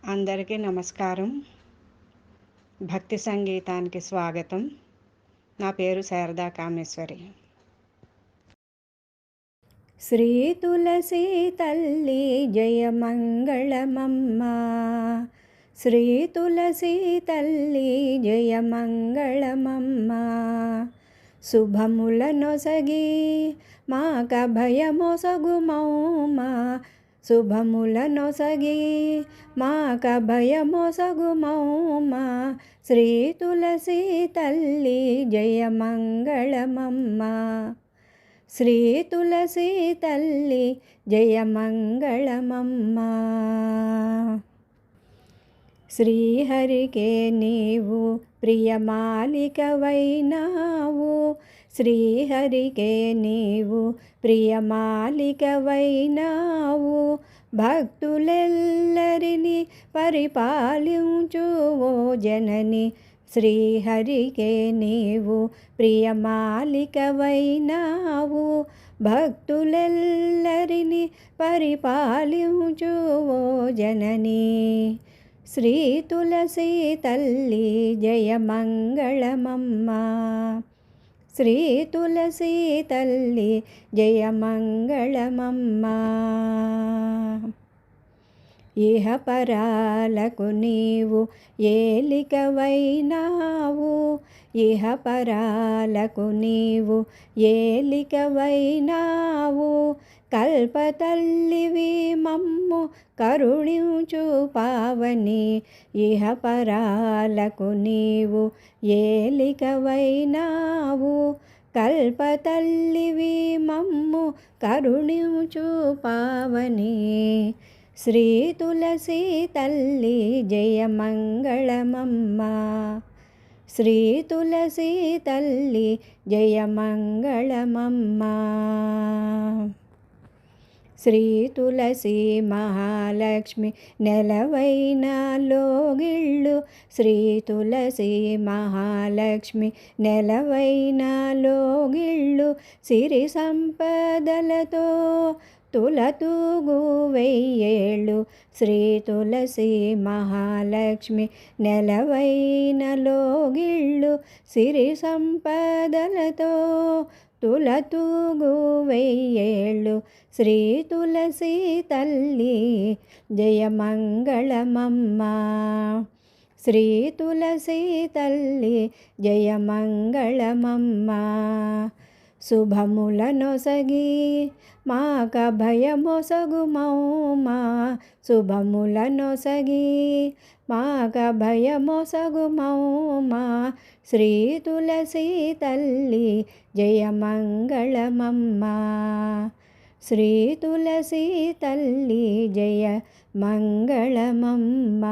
అందరికీ నమస్కారం. భక్తి సంగీతానికి స్వాగతం. నా పేరు శారదా కామేశ్వరి. శ్రీ తులసీ తల్లి జయ మంగళమమ్మ, శ్రీ తులసీ తల్లి జయ మంగళమమ్మ. శుభముల నొసగి మాక భయమొసగుమౌమా, శుభముల నొసగి మాక భయమొసగుమౌమా. శ్రీ తులసీ తల్లి జయ మంగళమమ్మ, శ్రీ తులసీ తల్లి జయ మంగళమమ్మ. శ్రీహరికే నీవు ప్రియమాలికవైనావు, శ్రీహరికే నీవు ప్రియమాలికవైనావు. భక్తులెల్లరిని పరిపాలించు ఓ జనని, శ్రీహరికే నీవు ప్రియమాలికవైనావు. భక్తులెల్లరిని పరిపాలించు ఓ జనని, శ్రీ తులసీ తల్లి జయ మంగళమమ్మ, శ్రీ తులసీ తల్లి జయ మంగళమమ్మ. ఇహ పరాలకు నీవు ఏలికవైనావు, ఇహ పరాలకు నీవు ఏలికవైనావు. కల్పతల్లివి మమ్ము కరుణించు పావని, ఇహ పరాలకు నీవు ఏలికవైనావు. కల్పతల్లివి మమ్ము కరుణించు పావని, శ్రీ తులసీ తల్లి జయ మంగళమమ్మ, శ్రీ తులసీ తల్లి జయ మంగళమమ్మ. శ్రీ తులసీ మహాలక్ష్మి నెలవైన లోగిళ్ళు, శ్రీ తులసీ మహాలక్ష్మి నెలవైన లోగిళ్ళు. సిరి సంపదలతో తులతూగు వెయ్యేళ్ళు, శ్రీ తులసీ మహాలక్ష్మి నెలవైన లోగిళ్ళు. సిరి సంపదలతో తులతూగు వెయ్యేళ్ళు, శ్రీ తులసీ తల్లి జయ మంగళమమ్మ, శ్రీ తులసీ తల్లి జయ మంగళమమ్మ. శుభముల నొసగి మాక భయమొసగుమౌమా, శుభముల నొసగి మాక భయమొసగుమౌమా. శ్రీ తులసీ తల్లి జయ మంగళమమ్మ, శ్రీ తులసీ తల్లి జయ మంగళమమ్మ.